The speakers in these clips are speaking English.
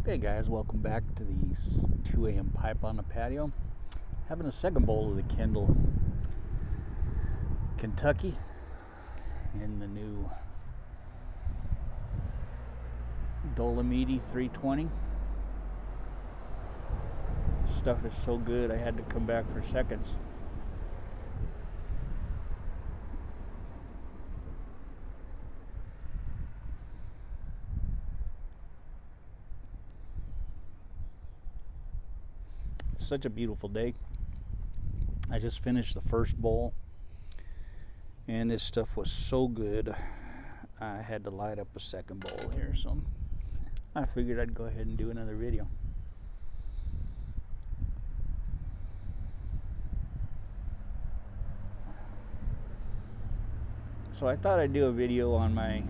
Okay guys, welcome back to the 2 a.m. pipe on the patio. Having a second bowl of the Kendall Kentucky in the new Dolomiti 320. Stuff is so good I had to come back for seconds. Such a beautiful day. I just finished the first bowl and this stuff was so good I had to light up a second bowl here, so I figured I'd go ahead and do another video. So I thought I'd do a video on my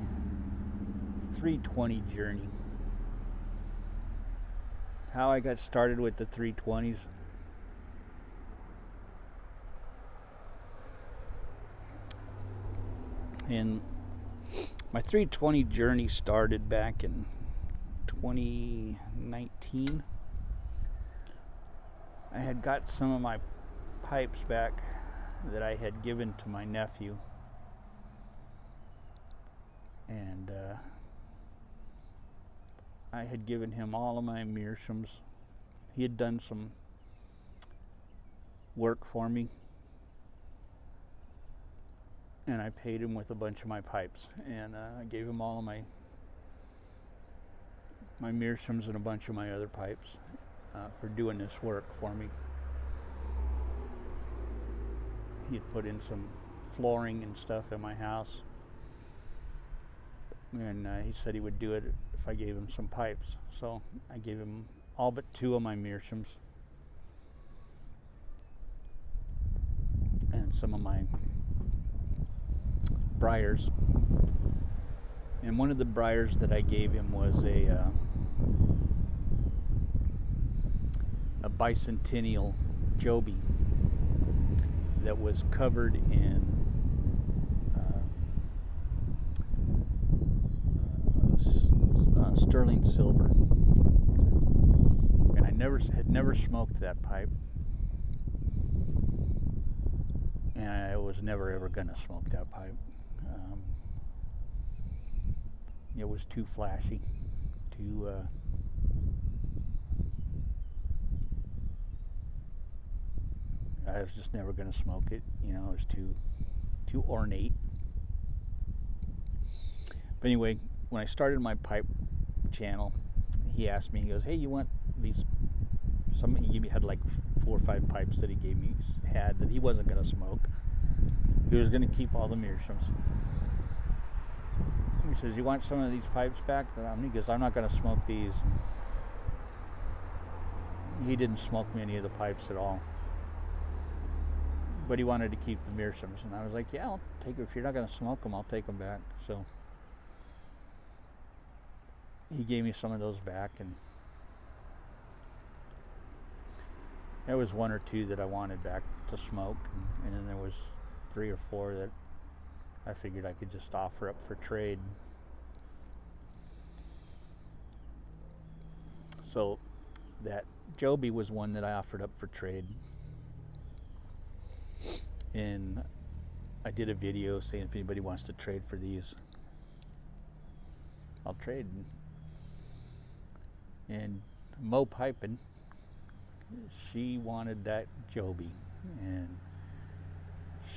320 journey. How I got started with the 320s. And my 320 journey started back in 2019. I had got some of my pipes back that I had given to my nephew. And I had given him all of my meerschaums. He had done some work for me, and I paid him with a bunch of my pipes, and I gave him all of my meerschaums and a bunch of my other pipes for doing this work for me. He had put in some flooring and stuff in my house, and he said he would do it if I gave him some pipes. So I gave him all but 2 of my meerschaums and some of my briars. And one of the briars that I gave him was a bicentennial Joby that was covered in sterling silver, and I had never smoked that pipe, and I was never ever gonna smoke that pipe. It was too flashy, too I was just never gonna smoke it. You know, it was too ornate. But anyway, when I started my pipe channel, he asked me, he goes, hey, you want these? He had like 4 or 5 pipes that he gave me, that he wasn't going to smoke. He was going to keep all the meerschaums. He says, you want some of these pipes back? He goes, I'm not going to smoke these. And he didn't smoke me any of the pipes at all, but he wanted to keep the meerschaums, and I was like, yeah, I'll take it. If you're not going to smoke them, I'll take them back. So he gave me some of those back, and there was 1 or 2 that I wanted back to smoke, and then there was 3 or 4 that I figured I could just offer up for trade. So that Joby was one that I offered up for trade, and I did a video saying if anybody wants to trade for these, I'll trade. And Mo Pipin, she wanted that Joby, and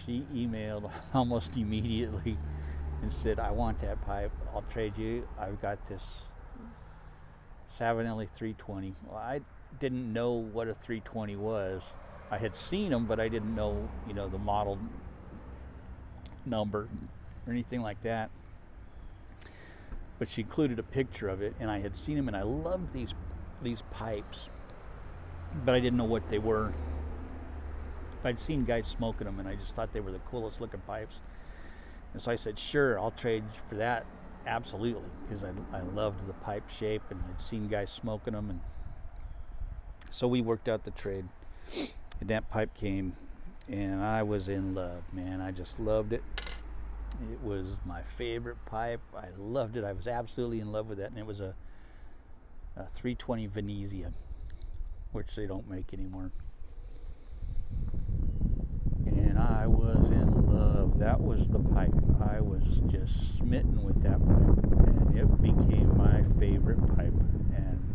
she emailed almost immediately and said, I want that pipe, I'll trade you. I've got this Savinelli 320. Well, I didn't know what a 320 was. I had seen them, but I didn't know, the model number or anything like that. But she included a picture of it, and I had seen them, and I loved these pipes, but I didn't know what they were. I'd seen guys smoking them, and I just thought they were the coolest looking pipes. And so I said, sure, I'll trade for that, absolutely, because I loved the pipe shape, and I'd seen guys smoking them, and so we worked out the trade. And that pipe came, and I was in love, man. I just loved it. It was my favorite pipe. I loved it. I was absolutely in love with it. And it was a a 320 Venezia, which they don't make anymore. And I was in love. That was the pipe. I was just smitten with that pipe, and it became my favorite pipe. And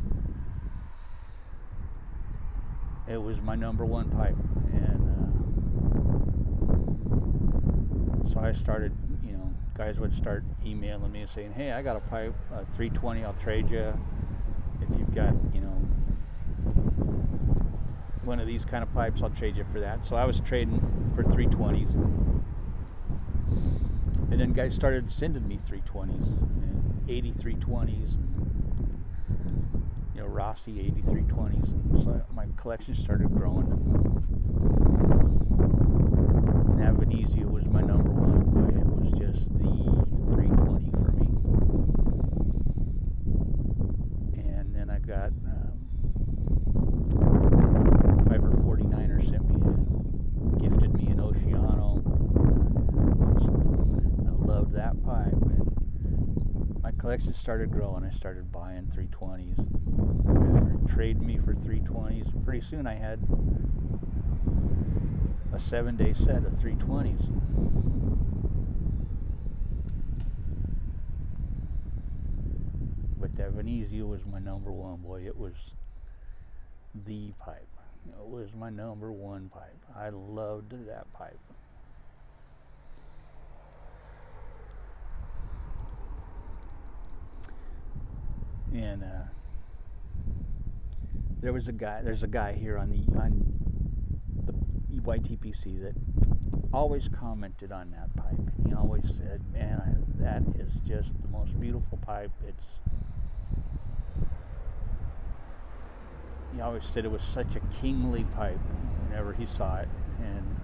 it was my number one pipe. And so I started, guys would start emailing me and saying, hey, I got a pipe, a 320, I'll trade you. If you've got, one of these kind of pipes, I'll trade you for that. So I was trading for 320s. And then guys started sending me 320s and 8320s and, Rossi 8320s. And so my collection started growing. And that Venezia was my number one. Boy, it was just the 320 for me. And then I got Piper 49er gifted me an Oceano. I loved that pipe, and my collection started growing. I started buying 320s. Guys were trading me for 320s. Pretty soon I had a 7-day set of 320s. But that Venezia was my number one. Boy, it was the pipe. It was my number one pipe. I loved that pipe. And there's a guy here on the YTPC that always commented on that pipe, and he always said, man, that is just the most beautiful pipe. He always said it was such a kingly pipe whenever he saw it. And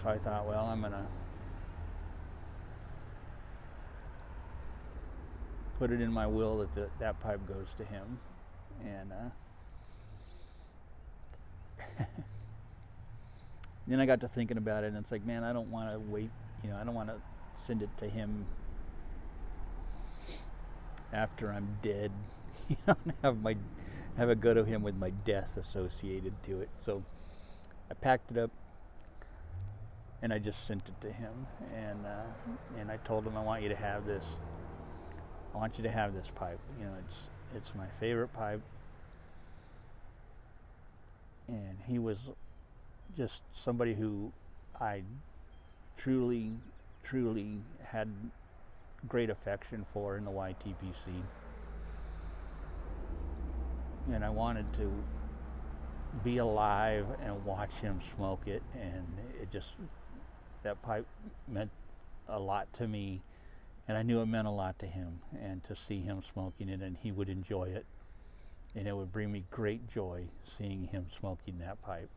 so I thought, well, I'm gonna put it in my will that that pipe goes to him. And then I got to thinking about it, and it's like, man, I don't want to wait. I don't want to send it to him after I'm dead. Have it go to him with my death associated to it. So I packed it up and I just sent it to him, and I told him, I want you to have this. I want you to have this pipe. It's my favorite pipe. And he was just somebody who I truly had great affection for in the YTPC. And I wanted to be alive and watch him smoke it, and that pipe meant a lot to me, and I knew it meant a lot to him, and to see him smoking it, and he would enjoy it, and it would bring me great joy seeing him smoking that pipe.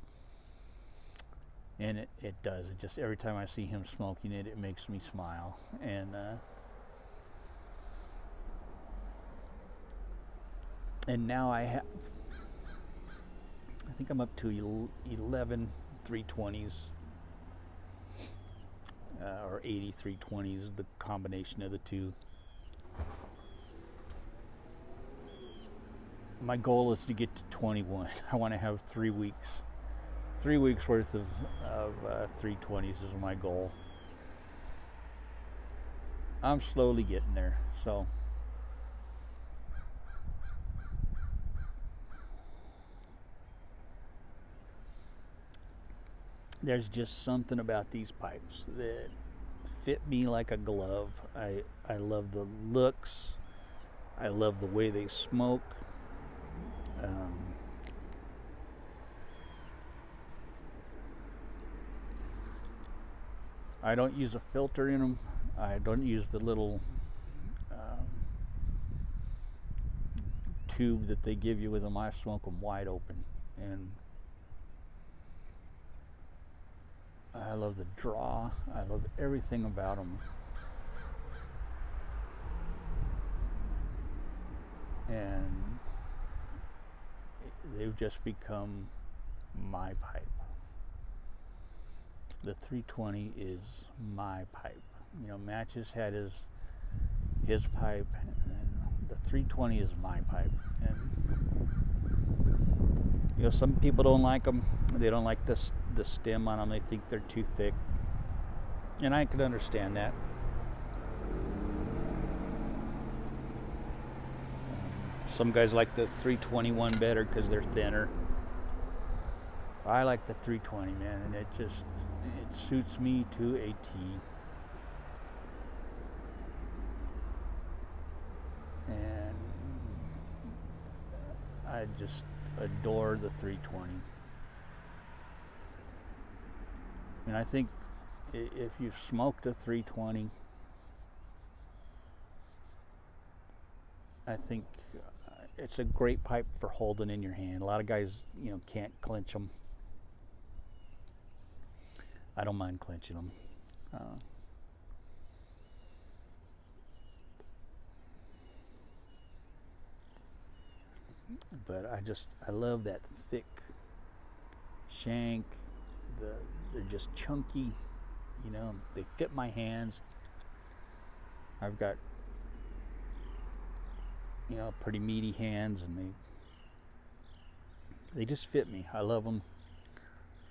And it does. It just, every time I see him smoking it, it makes me smile. And now I think I'm up to 11 320s, or 80 320s, the combination of the two. My goal is to get to 21. I want to have 3 weeks. 3 weeks worth of 320s is my goal. I'm slowly getting there. So there's just something about these pipes that fit me like a glove. I love the looks. I love the way they smoke. I don't use a filter in them. I don't use the little tube that they give you with them. I smoke them wide open, and I love the draw. I love everything about them. And they've just become my pipe. the 320 is my pipe. You know, Matches had his pipe, and the 320 is my pipe. And you know, some people don't like them. They don't like the stem on them. They think they're too thick, and I could understand that. Some guys like the 321 better because they're thinner. I like the 320, man, and it suits me to a T. And I just adore the 320. And I think if you've smoked a 320, I think it's a great pipe for holding in your hand. A lot of guys, you know, can't clench them. I don't mind clenching them. But I love that thick shank. They're just chunky, you know. They fit my hands. I've got, you know, pretty meaty hands, and they just fit me. I love them.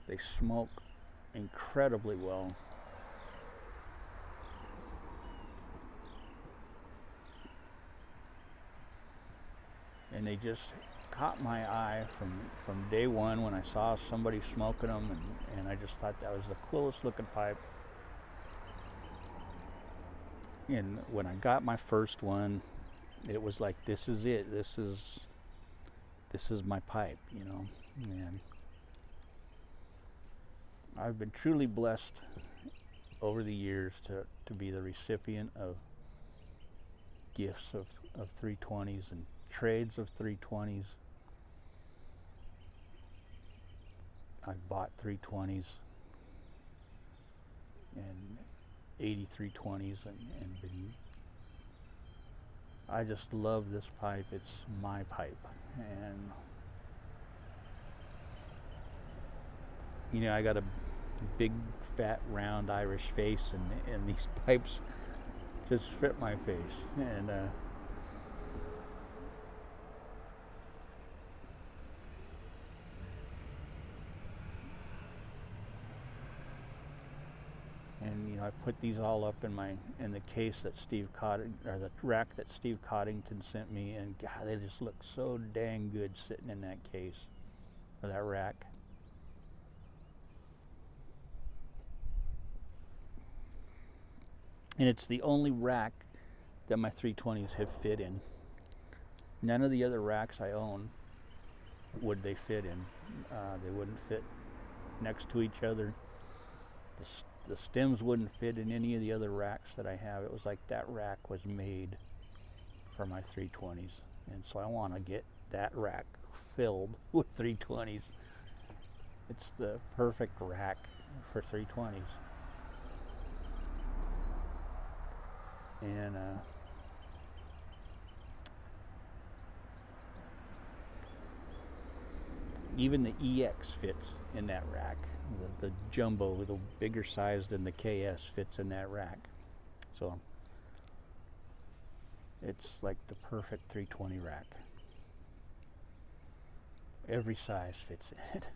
They smoke incredibly well. And they just caught my eye from day one when I saw somebody smoking them, and I just thought that was the coolest looking pipe. And when I got my first one, it was like, this is it. This is my pipe, you know. And I've been truly blessed over the years to be the recipient of gifts of 320s and trades of 320s. I've bought 320s and 8320s and been, I just love this pipe. It's my pipe. And you know, I got a big fat round Irish face, and these pipes just fit my face. And you know, I put these all up in the case that the rack that Steve Coddington sent me, and God, they just look so dang good sitting in that case or that rack. And it's the only rack that my 320s have fit in. None of the other racks I own would they fit in. They wouldn't fit next to each other. The stems wouldn't fit in any of the other racks that I have. It was like that rack was made for my 320s. And so I want to get that rack filled with 320s. It's the perfect rack for 320s. And even the EX fits in that rack. The jumbo, the bigger size than the KS, fits in that rack. So it's like the perfect 320 rack. Every size fits in it.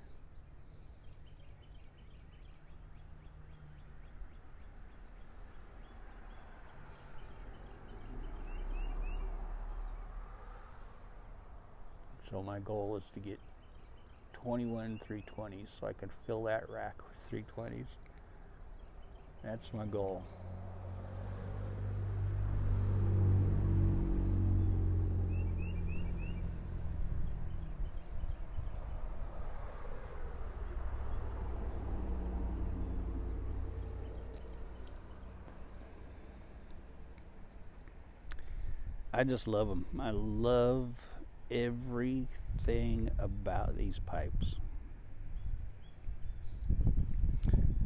So my goal is to get 21 320s so I can fill that rack with 320s. That's my goal. I just love them. I love everything about these pipes.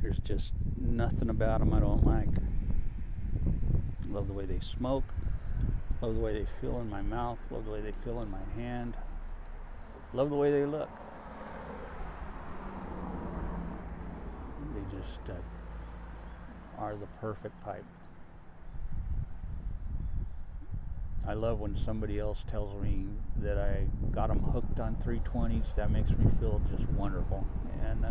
There's just nothing about them I don't like. Love the way they smoke. Love the way they feel in my mouth. Love the way they feel in my hand. Love the way they look. just are the perfect pipe. I love when somebody else tells me that I got them hooked on 320s. That makes me feel just wonderful. And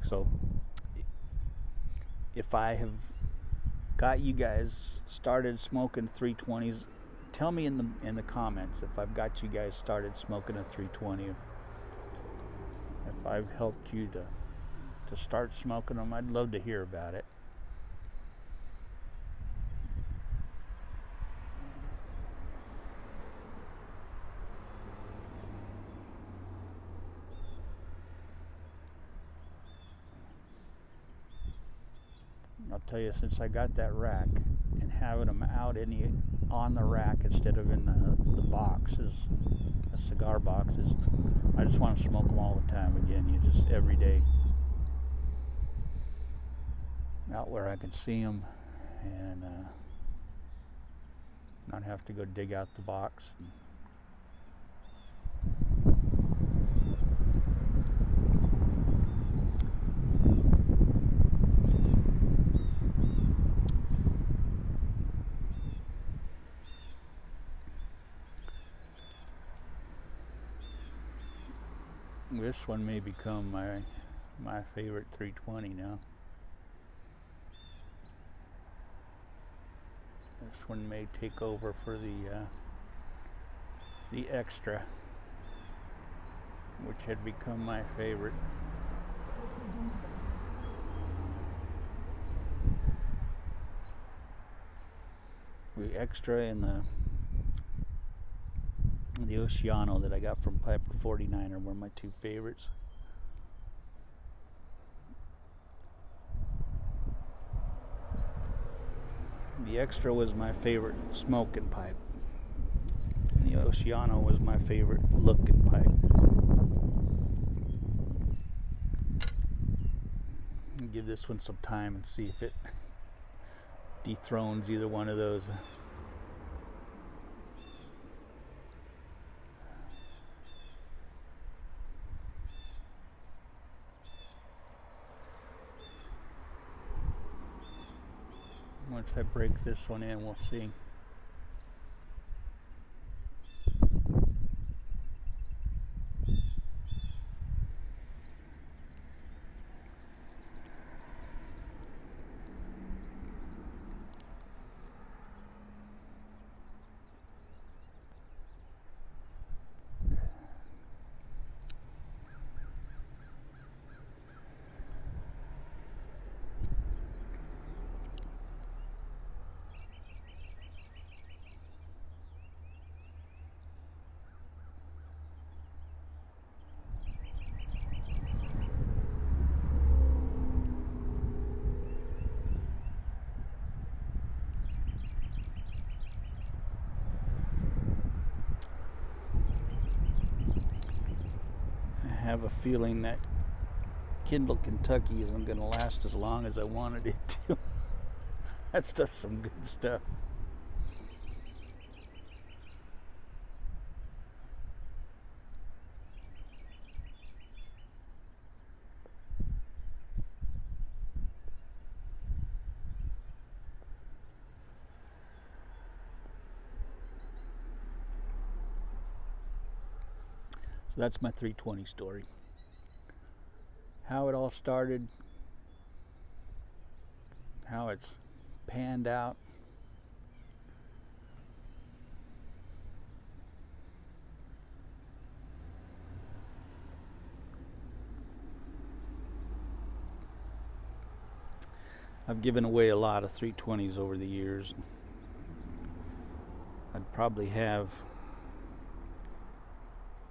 so if I have got you guys started smoking 320s, tell me in the comments if I've got you guys started smoking a 320. If I've helped you to start smoking them, I'd love to hear about it. I'll tell you, since I got that rack and having them out on the rack instead of in the boxes, the cigar boxes, I just want to smoke them all the time again. You just every day out where I can see them and not have to go dig out the box. This one may become my favorite 320 now. This one may take over for the extra, which had become my favorite. The extra and the Oceano that I got from Piper 49 were my two favorites. The extra was my favorite smoking pipe. And the Oceano was my favorite looking pipe. I'll give this one some time and see if it dethrones either one of those. Once I break this one in, we'll see. I have a feeling that Kindle Kentucky isn't going to last as long as I wanted it to. That stuff's some good stuff. So that's my 320 story. How it all started, how it's panned out. I've given away a lot of 320s over the years. I'd probably have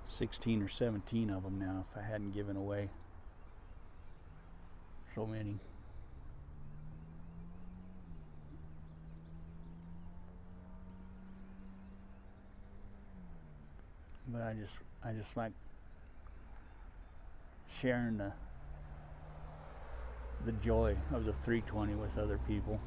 16 or 17 of them now if I hadn't given away so many. But I just like sharing the joy of the 320 with other people.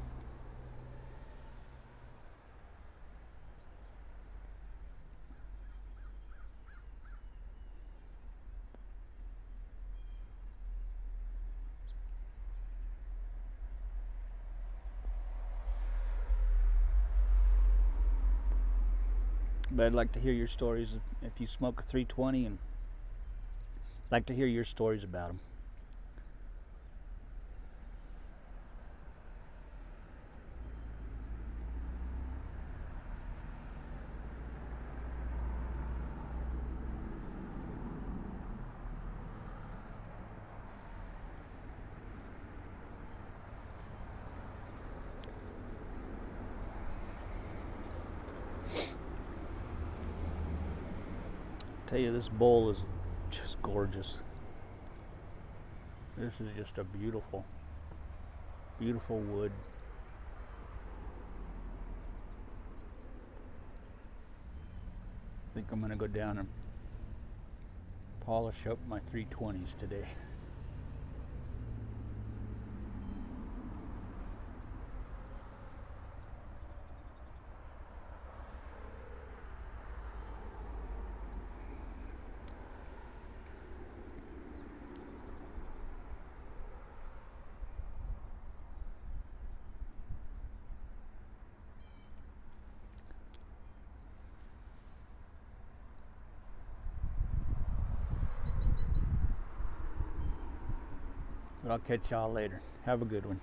But I'd like to hear your stories if you smoke a 320, and I'd like to hear your stories about them. Tell you, this bowl is just gorgeous. This is just a beautiful, beautiful wood. I think I'm going to go down and polish up my 320s today. But I'll catch y'all later. Have a good one.